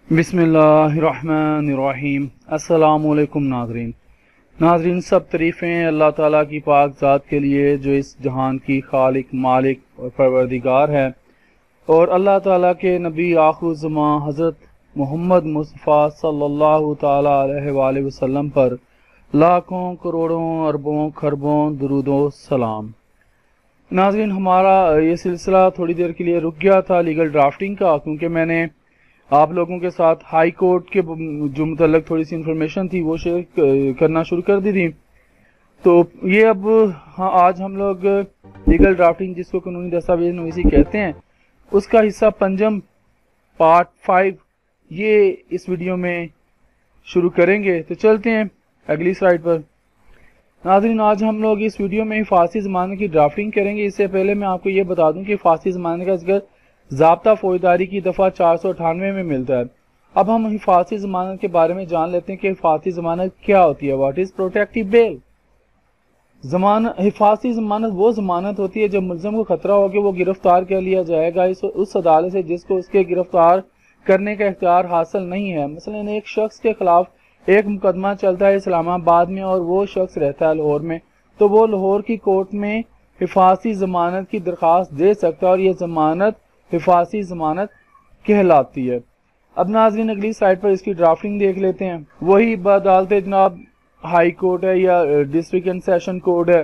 بسم اللہ الرحمن الرحیم۔ السلام علیکم ناظرین، سب تعریفیں اللہ تعالیٰ کی پاک ذات کے لیے جو اس جہان کی خالق، مالک اور پروردگار ہے، اور اللہ تعالیٰ کے نبی آخر الزمان حضرت محمد مصطفیٰ صلی اللہ تعالیٰ علیہ وآلہ وسلم پر لاکھوں کروڑوں اربوں خربوں درود و سلام۔ ناظرین، ہمارا یہ سلسلہ تھوڑی دیر کے لیے رک گیا تھا لیگل ڈرافٹنگ کا، کیونکہ میں نے آپ لوگوں کے ساتھ ہائی کورٹ کے جو متعلق تھوڑی سی انفارمیشن تھی وہ شیئر کرنا شروع کر دی تھی۔ تو یہ اب آج ہم لوگ لیگل ڈرافٹنگ، جس کو قانونی دستاویز نویسی کہتے ہیں، اس کا حصہ پنجم پارٹ 5 یہ اس ویڈیو میں شروع کریں گے۔ تو چلتے ہیں اگلی سلائیڈ پر۔ ناظرین، آج ہم لوگ اس ویڈیو میں حفاظتی ضمانت کی ڈرافٹنگ کریں گے۔ اس سے پہلے میں آپ کو یہ بتا دوں کہ حفاظتی ضمانت کا ذکر ضابطہ فوجداری کی دفعہ 498 میں ملتا ہے۔ اب ہم حفاظتی ضمانت کے بارے میں جان لیتے ہیں کہ حفاظتی ضمانت کیا ہوتی ہے۔ واٹ از پروٹیکٹیو بیل؟ حفاظتی ضمانت وہ ضمانت ہوتی ہے جب ملزم کو خطرہ ہو کہ وہ گرفتار کر لیا جائے گا اس عدالت سے جس کو اس کے گرفتار کرنے کا اختیار حاصل نہیں ہے۔ مثلا ایک شخص کے خلاف ایک مقدمہ چلتا ہے اسلام آباد میں اور وہ شخص رہتا ہے لاہور میں، تو وہ لاہور کی کورٹ میں حفاظتی ضمانت کی درخواست دے سکتا ہے اور یہ ضمانت حفاظتی ضمانت کہلاتی ہے۔ اب ناظرین، اگلی سائٹ پر اس کی ڈرافٹنگ دیکھ لیتے ہیں۔ وہی بعدالت جناب ہائی کورٹ ہے یا ڈسٹرکٹ اینڈ سیشن کورٹ ہے،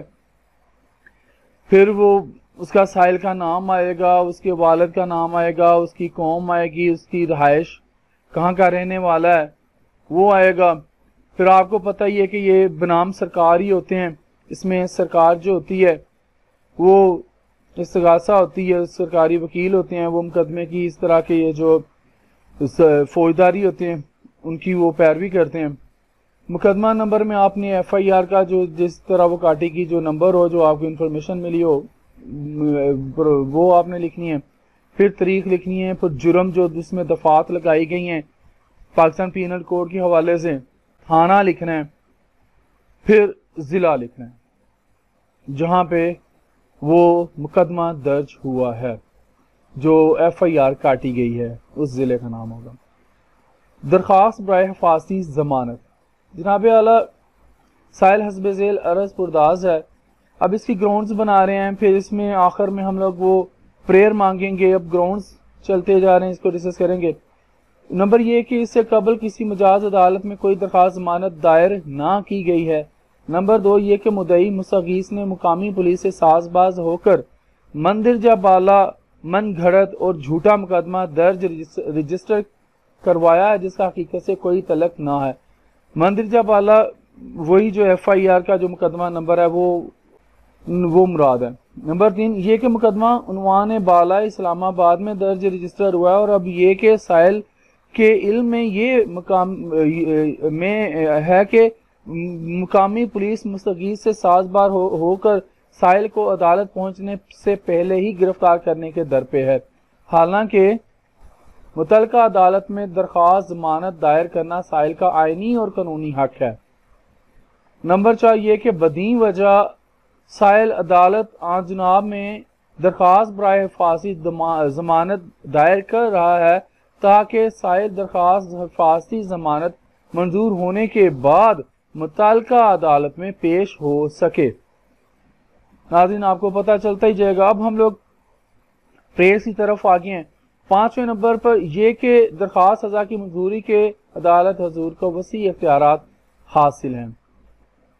پھر وہ اس کا سائل کا نام آئے گا، اس کے والد کا نام آئے گا، اس کی قوم آئے گی، اس کی رہائش کہاں کا رہنے والا ہے وہ آئے گا۔ پھر آپ کو پتہ ہی ہے کہ یہ بنام سرکار ہی ہوتے ہیں۔ اس میں سرکار جو ہوتی ہے وہ استغاثہ ہوتی ہے، سرکاری وکیل ہوتے ہیں، وہ مقدمے کی اس طرح کے یہ جو فوجداری ہوتے ہیں ان کی وہ پیروی کرتے ہیں۔ مقدمہ نمبر میں آپ نے ایف آئی آر کا جو جس طرح وہ کاٹے کی جو نمبر ہو، جو آپ کو انفارمیشن ملی ہو، وہ آپ نے لکھنی ہے۔ پھر تاریخ لکھنی ہے، پھر جرم جو جس میں دفعات لگائی گئی ہیں پاکستان پینل کوڈ کے حوالے سے، تھانہ لکھنا ہے، پھر ضلع لکھنا ہے جہاں پہ وہ مقدمہ درج ہوا ہے، جو ایف آئی آر کاٹی گئی ہے اس ضلع کا نام ہوگا۔ درخواست برائے حفاظتی ضمانت جناب اعلیٰ سائل حسب ذیل عرض پرداز ہے۔ اب اس کی گراؤنڈز بنا رہے ہیں، پھر اس میں آخر میں ہم لوگ وہ پریئر مانگیں گے۔ اب گراؤنڈز چلتے جا رہے ہیں، اس کو ڈسکس کریں گے۔ نمبر یہ کہ اس سے قبل کسی مجاز عدالت میں کوئی درخواست ضمانت دائر نہ کی گئی ہے۔ نمبر 2 یہ کہ مدعی مستغیث نے مقامی پولیس سے ساز باز ہو کر مندرجہ بالا من گھڑت اور جھوٹا مقدمہ درج رجسٹر کروایا ہے جس کا حقیقت سے کوئی تعلق نہ ہے۔ مندرجہ بالا وہی جو ایف آئی آر کا جو مقدمہ نمبر ہے وہ مراد ہے۔ نمبر 3 یہ کہ مقدمہ عنوان بالا اسلام آباد میں درج رجسٹر ہوا ہے، اور اب یہ کہ سائل کے علم میں یہ مقام میں ہے کہ مقامی پولیس مستغیث سے ساز بار ہو کر سائل کو عدالت پہنچنے سے پہلے ہی گرفتار کرنے کے در پہ ہے، حالانکہ متعلقہ عدالت میں درخواست ضمانت دائر کرنا سائل کا آئینی اور قانونی حق ہے۔ نمبر 4 یہ کہ بدیں وجہ سائل عدالت آن جناب میں درخواست برائے حفاظتی ضمانت دائر کر رہا ہے تاکہ سائل درخواست حفاظتی ضمانت منظور ہونے کے بعد متعلقہ عدالت میں پیش ہو سکے۔ ناظرین، آپ کو پتہ چلتا ہی جائے گا۔ اب ہم لوگ پریس کی طرف آگے ہیں۔ 5ویں نمبر پر یہ کہ درخواست سزا کی منظوری کے عدالت حضور کو وسیع اختیارات حاصل ہیں۔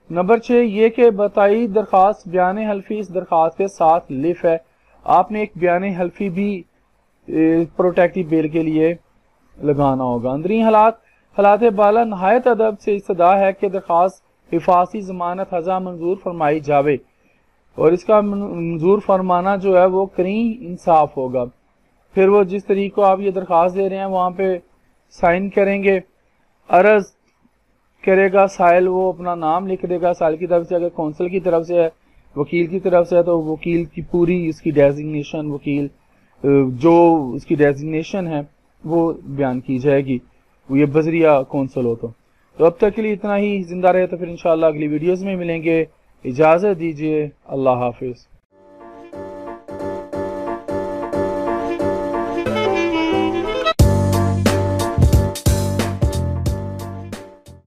نمبر 6 یہ کہ بتائی درخواست بیان حلفی اس درخواست کے ساتھ لف ہے۔ آپ نے ایک بیان حلفی بھی پروٹیکٹیو بیل کے لیے لگانا ہوگا۔ اندرین حالات بالا نہایت ادب سے استدعا ہے کہ درخواست حفاظتی ضمانت ہزا منظور فرمائی جاوے، اور اس کا منظور فرمانا جو ہے وہ کریں انصاف ہوگا۔ پھر وہ جس طریقے کو آپ یہ درخواست دے رہے ہیں وہاں پہ سائن کریں گے، عرض کرے گا سائل، وہ اپنا نام لکھ دے گا سائل کی طرف سے، اگر کونسل کی طرف سے ہے، وکیل کی طرف سے ہے تو وکیل کی پوری اس کی ڈیزگنیشن، وکیل جو اس کی ڈیزگنیشن ہے وہ بیان کی جائے گی، وہ یہ بذریعہ کونسل ہو تو اب تک کے لیے اتنا ہی۔ زندہ رہے تو پھر انشاءاللہ اگلی ویڈیوز میں ملیں گے۔ اجازت دیجیے، اللہ حافظ۔